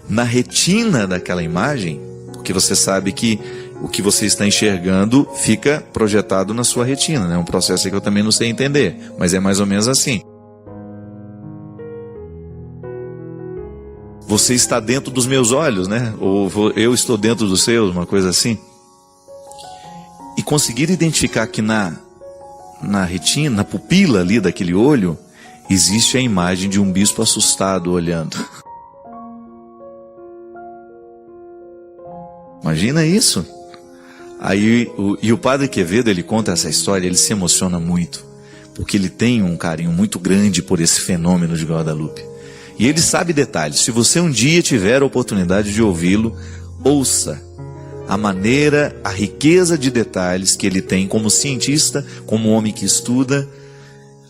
Na retina daquela imagem, porque você sabe que o que você está enxergando fica projetado na sua retina, né? É um processo que eu também não sei entender, mas é mais ou menos assim. Você está dentro dos meus olhos, né? Ou eu estou dentro dos seus, uma coisa assim. E conseguir identificar que na retina, na pupila ali daquele olho, existe a imagem de um bispo assustado olhando. Imagina isso. Aí, o padre Quevedo, ele conta essa história, ele se emociona muito, porque ele tem um carinho muito grande por esse fenômeno de Guadalupe. E ele sabe detalhes. Se você um dia tiver a oportunidade de ouvi-lo, ouça a maneira, a riqueza de detalhes que ele tem como cientista, como homem que estuda,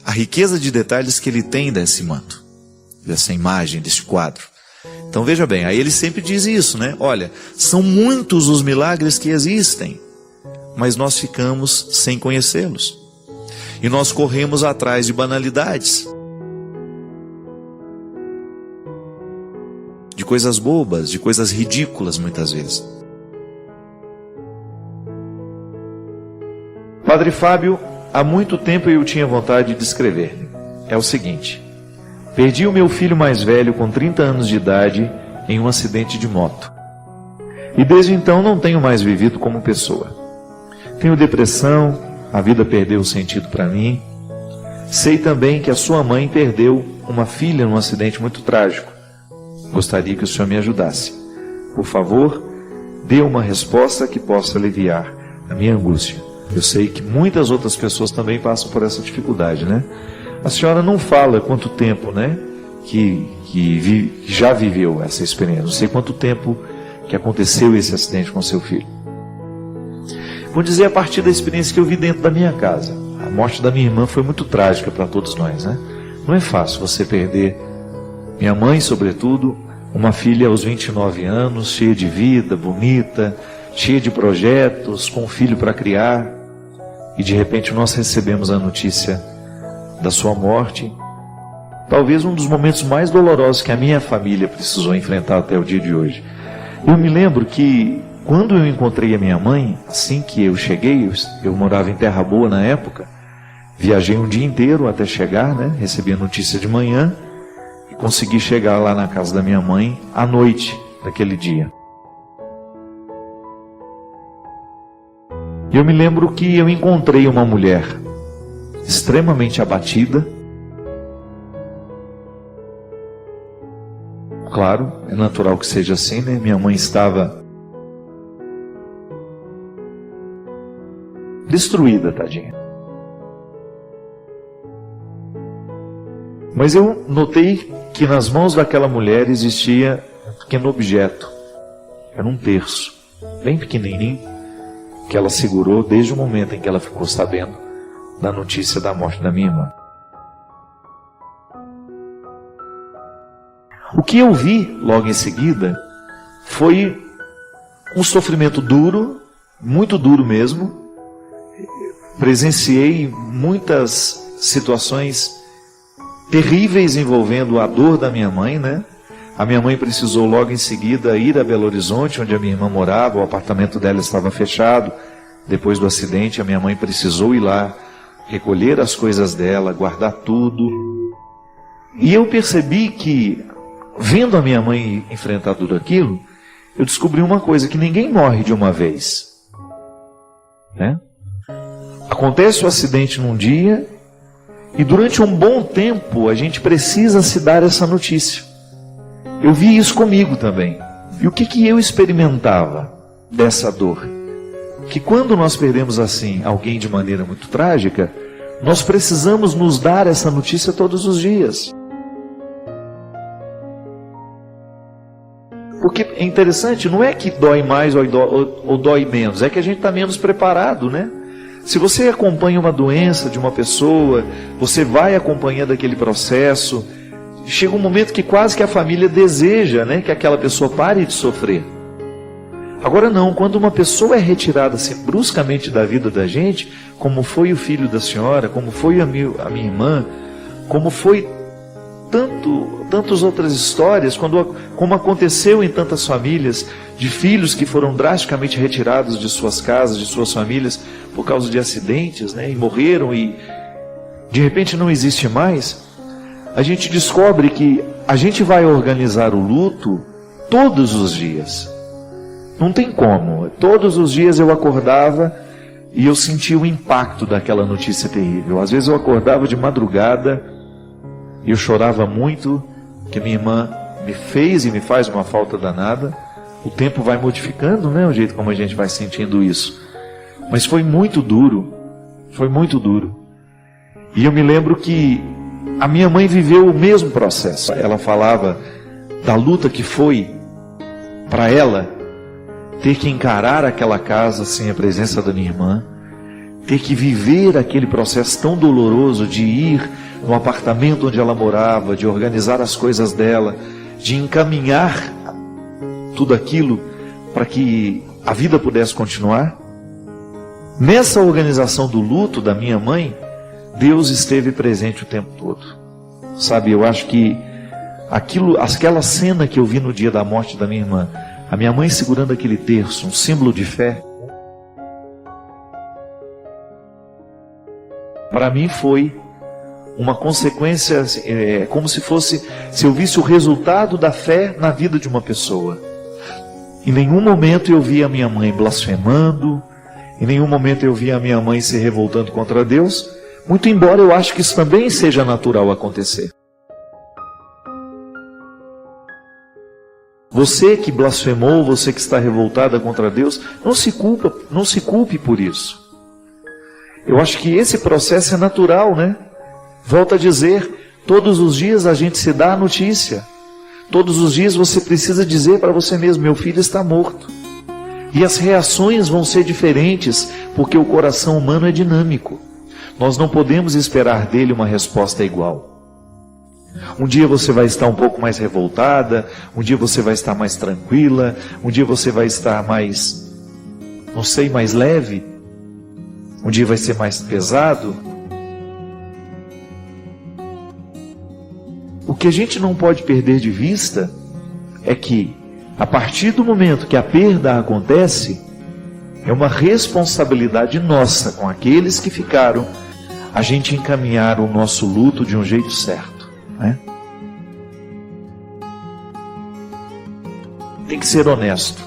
a riqueza de detalhes que ele tem desse manto, dessa imagem, desse quadro. Então veja bem, aí ele sempre diz isso, né? Olha, são muitos os milagres que existem, mas nós ficamos sem conhecê-los. E nós corremos atrás de banalidades, de coisas bobas, de coisas ridículas muitas vezes. Padre Fábio, há muito tempo eu tinha vontade de escrever-lhe. É o seguinte: perdi o meu filho mais velho com 30 anos de idade em um acidente de moto. E desde então não tenho mais vivido como pessoa. Tenho depressão, a vida perdeu o sentido para mim. Sei também que a sua mãe perdeu uma filha num acidente muito trágico. Gostaria que o senhor me ajudasse. Por favor, dê uma resposta que possa aliviar a minha angústia. Eu sei que muitas outras pessoas também passam por essa dificuldade, né? A senhora não fala quanto tempo, né, que já viveu essa experiência. Não sei quanto tempo que aconteceu esse acidente com seu filho. Vou dizer a partir da experiência que eu vi dentro da minha casa. A morte da minha irmã foi muito trágica para todos nós, né? Não é fácil você perder, minha mãe sobretudo, uma filha aos 29 anos, cheia de vida, bonita, cheia de projetos, com um filho para criar, e de repente nós recebemos a notícia da sua morte. Talvez um dos momentos mais dolorosos que a minha família precisou enfrentar até o dia de hoje. Eu me lembro que quando eu encontrei a minha mãe, assim que eu cheguei, eu morava em Terra Boa na época, viajei um dia inteiro até chegar, né? Recebi a notícia de manhã e consegui chegar lá na casa da minha mãe à noite daquele dia. E eu me lembro que eu encontrei uma mulher extremamente abatida. Claro, é natural que seja assim, né? Minha mãe estava destruída, tadinha. Mas eu notei que nas mãos daquela mulher existia um pequeno objeto. Era um terço, bem pequenininho, que ela segurou desde o momento em que ela ficou sabendo da notícia da morte da minha irmã. O que eu vi logo em seguida foi um sofrimento duro, muito duro mesmo. Presenciei muitas situações terríveis envolvendo a dor da minha mãe, né? A minha mãe precisou logo em seguida ir a Belo Horizonte, onde a minha irmã morava. O apartamento dela estava fechado. Depois do acidente, a minha mãe precisou ir lá, recolher as coisas dela, guardar tudo. E eu percebi que, vendo a minha mãe enfrentar tudo aquilo, eu descobri uma coisa, que ninguém morre de uma vez, né? Acontece o acidente num dia, e durante um bom tempo a gente precisa se dar essa notícia. Eu vi isso comigo também. E o que eu experimentava dessa dor? Que quando nós perdemos assim alguém de maneira muito trágica, nós precisamos nos dar essa notícia todos os dias. Porque é interessante, não é que dói mais ou dói menos, é que a gente está menos preparado, né? Se você acompanha uma doença de uma pessoa, você vai acompanhando aquele processo, chega um momento que quase que a família deseja, né, que aquela pessoa pare de sofrer. Agora não, quando uma pessoa é retirada assim, bruscamente da vida da gente, como foi o filho da senhora, como foi a minha irmã, como foi tantas outras histórias, como aconteceu em tantas famílias, de filhos que foram drasticamente retirados de suas casas, de suas famílias, por causa de acidentes, né, e morreram e de repente não existe mais. A gente descobre que a gente vai organizar o luto todos os dias. Não tem como. Todos os dias eu acordava e eu sentia o impacto daquela notícia terrível. Às vezes eu acordava de madrugada e eu chorava muito, que minha irmã me fez e me faz uma falta danada. O tempo vai modificando, né, o jeito como a gente vai sentindo isso. Mas foi muito duro. Foi muito duro. E eu me lembro que a minha mãe viveu o mesmo processo. Ela falava da luta que foi para ela ter que encarar aquela casa sem a presença da minha irmã, ter que viver aquele processo tão doloroso de ir no apartamento onde ela morava, de organizar as coisas dela, de encaminhar tudo aquilo para que a vida pudesse continuar. Nessa organização do luto da minha mãe, Deus esteve presente o tempo todo. Sabe, eu acho que aquela cena que eu vi no dia da morte da minha irmã, a minha mãe segurando aquele terço, um símbolo de fé, para mim foi uma consequência, como se eu visse o resultado da fé na vida de uma pessoa. Em nenhum momento eu vi a minha mãe blasfemando, em nenhum momento eu vi a minha mãe se revoltando contra Deus, muito embora eu acho que isso também seja natural acontecer. Você que blasfemou, você que está revoltada contra Deus, não se culpe por isso. Eu acho que esse processo é natural, né? Volto a dizer, todos os dias a gente se dá a notícia. Todos os dias você precisa dizer para você mesmo, meu filho está morto. E as reações vão ser diferentes, porque o coração humano é dinâmico. Nós não podemos esperar dele uma resposta igual. Um dia você vai estar um pouco mais revoltada, um dia você vai estar mais tranquila, um dia você vai estar mais, não sei, mais leve, um dia vai ser mais pesado. O que a gente não pode perder de vista é que, a partir do momento que a perda acontece, é uma responsabilidade nossa com aqueles que ficaram, a gente encaminhar o nosso luto de um jeito certo, né? Tem que ser honesto.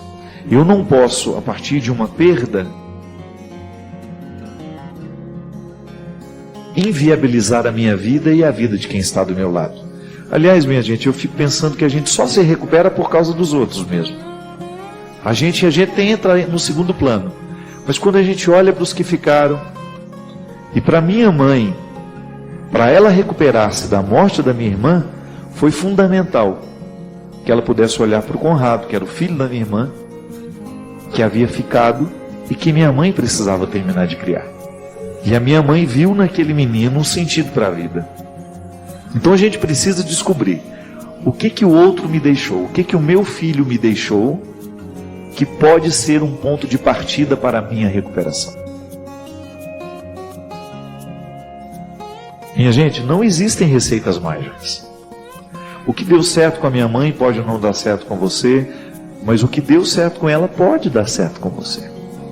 Eu não posso, a partir de uma perda, inviabilizar a minha vida e a vida de quem está do meu lado. Aliás, minha gente, eu fico pensando que a gente só se recupera por causa dos outros mesmo. A gente entra no segundo plano. Mas quando a gente olha para os que ficaram, e para minha mãe, para ela recuperar-se da morte da minha irmã, foi fundamental que ela pudesse olhar para o Conrado, que era o filho da minha irmã, que havia ficado e que minha mãe precisava terminar de criar. E a minha mãe viu naquele menino um sentido para a vida. Então a gente precisa descobrir o que o outro me deixou, o que o meu filho me deixou, que pode ser um ponto de partida para a minha recuperação. Minha gente, não existem receitas mágicas. O que deu certo com a minha mãe pode não dar certo com você, mas o que deu certo com ela pode dar certo com você.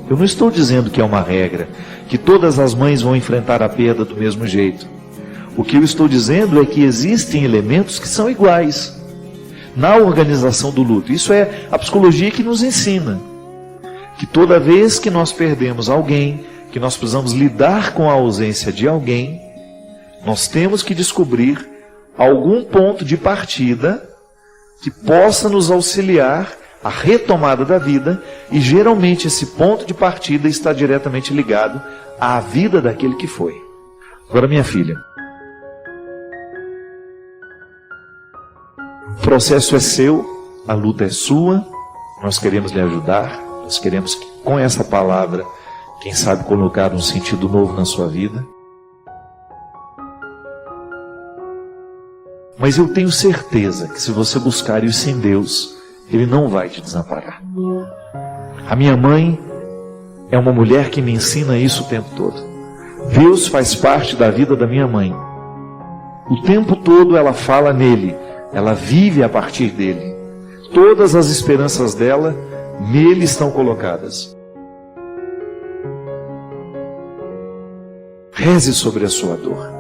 Eu não estou dizendo que é uma regra, que todas as mães vão enfrentar a perda do mesmo jeito. O que eu estou dizendo é que existem elementos que são iguais na organização do luto. Isso é a psicologia que nos ensina. Que toda vez que nós perdemos alguém, que nós precisamos lidar com a ausência de alguém, nós temos que descobrir algum ponto de partida que possa nos auxiliar à retomada da vida, e geralmente esse ponto de partida está diretamente ligado à vida daquele que foi. Agora, minha filha, o processo é seu, a luta é sua, nós queremos lhe ajudar, nós queremos que com essa palavra, quem sabe colocar um sentido novo na sua vida. Mas eu tenho certeza que se você buscar isso em Deus, Ele não vai te desamparar. A minha mãe é uma mulher que me ensina isso o tempo todo. Deus faz parte da vida da minha mãe. O tempo todo ela fala nele, ela vive a partir dele. Todas as esperanças dela nele estão colocadas. Reze sobre a sua dor,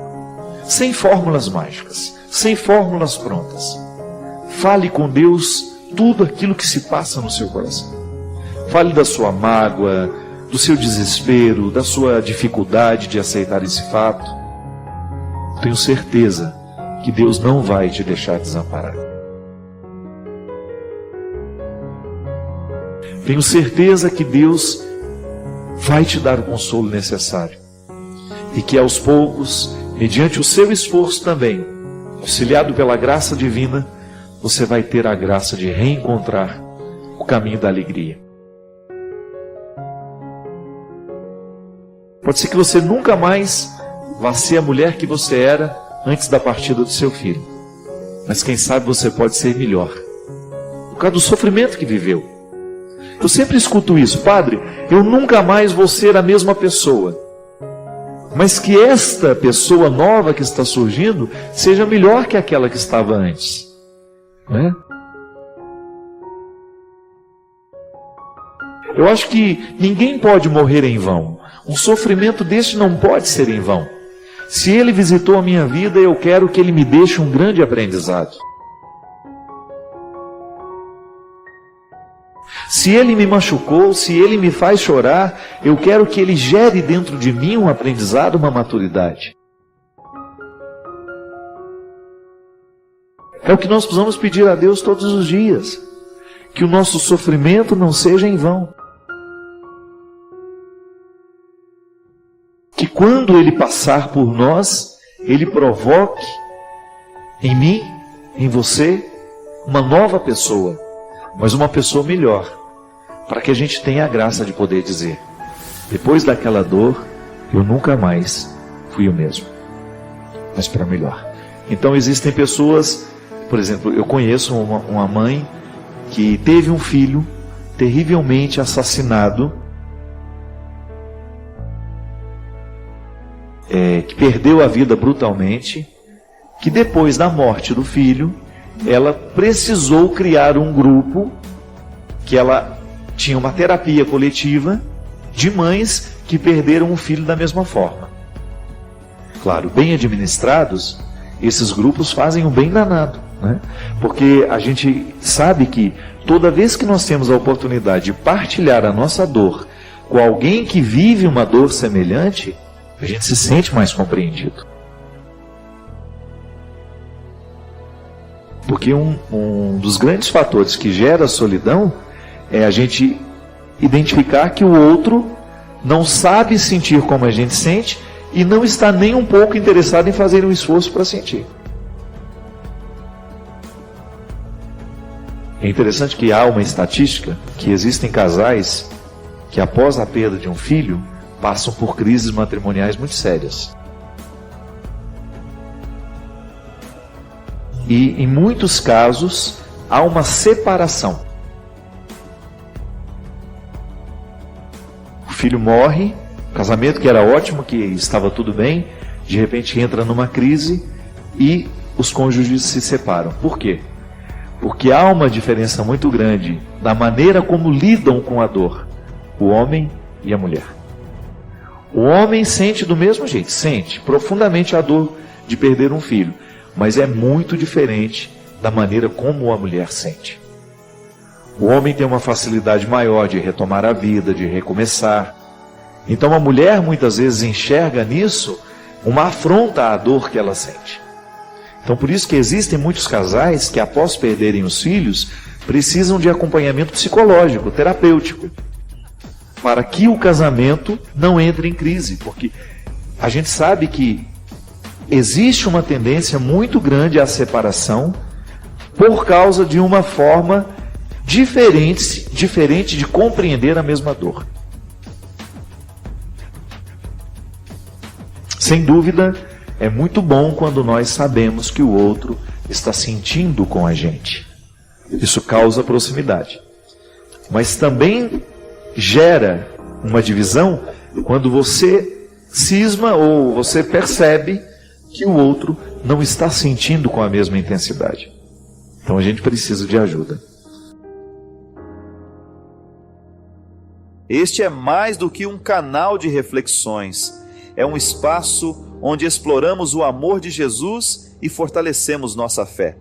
sem fórmulas mágicas, sem fórmulas prontas. Fale com Deus tudo aquilo que se passa no seu coração. Fale da sua mágoa, do seu desespero, da sua dificuldade de aceitar esse fato. Tenho certeza que Deus não vai te deixar desamparado. Tenho certeza que Deus vai te dar o consolo necessário. E que aos poucos, mediante o seu esforço também, auxiliado pela graça divina, você vai ter a graça de reencontrar o caminho da alegria. Pode ser que você nunca mais vá ser a mulher que você era antes da partida do seu filho. Mas quem sabe você pode ser melhor, por causa do sofrimento que viveu. Eu sempre escuto isso: padre, eu nunca mais vou ser a mesma pessoa. Mas que esta pessoa nova que está surgindo seja melhor que aquela que estava antes. Né? Eu acho que ninguém pode morrer em vão. Um sofrimento deste não pode ser em vão. Se ele visitou a minha vida, eu quero que ele me deixe um grande aprendizado. Se ele me machucou, se ele me faz chorar, eu quero que ele gere dentro de mim um aprendizado, uma maturidade. É o que nós precisamos pedir a Deus todos os dias. Que o nosso sofrimento não seja em vão. Que quando ele passar por nós, ele provoque em mim, em você, uma nova pessoa, mas uma pessoa melhor. Para que a gente tenha a graça de poder dizer: depois daquela dor, eu nunca mais fui o mesmo, mas para melhor. Então existem pessoas, por exemplo, eu conheço uma mãe que teve um filho terrivelmente assassinado, que perdeu a vida brutalmente, que depois da morte do filho, ela precisou criar um grupo, que ela tinha uma terapia coletiva de mães que perderam um filho da mesma forma. Claro, bem administrados, esses grupos fazem um bem danado, né? Porque a gente sabe que toda vez que nós temos a oportunidade de partilhar a nossa dor com alguém que vive uma dor semelhante, a gente se sente mais compreendido. Porque um dos grandes fatores que gera a solidão é a gente identificar que o outro não sabe sentir como a gente sente e não está nem um pouco interessado em fazer um esforço para sentir. É interessante que há uma estatística que existem casais que após a perda de um filho passam por crises matrimoniais muito sérias. E em muitos casos há uma separação. O filho morre, o casamento que era ótimo, que estava tudo bem, de repente entra numa crise e os cônjuges se separam. Por quê? Porque há uma diferença muito grande da maneira como lidam com a dor, o homem e a mulher. O homem sente do mesmo jeito, sente profundamente a dor de perder um filho, mas é muito diferente da maneira como a mulher sente. O homem tem uma facilidade maior de retomar a vida, de recomeçar. Então a mulher muitas vezes enxerga nisso uma afronta à dor que ela sente. Então por isso que existem muitos casais que após perderem os filhos precisam de acompanhamento psicológico, terapêutico, para que o casamento não entre em crise, porque a gente sabe que existe uma tendência muito grande à separação por causa de uma forma diferente de compreender a mesma dor. Sem dúvida, é muito bom quando nós sabemos que o outro está sentindo com a gente. Isso causa proximidade. Mas também gera uma divisão quando você cisma ou você percebe que o outro não está sentindo com a mesma intensidade. Então a gente precisa de ajuda. Este é mais do que um canal de reflexões. É um espaço onde exploramos o amor de Jesus e fortalecemos nossa fé.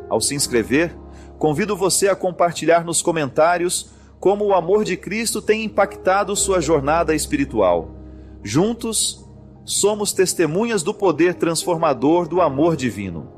Ao se inscrever, convido você a compartilhar nos comentários como o amor de Cristo tem impactado sua jornada espiritual. Juntos, somos testemunhas do poder transformador do amor divino.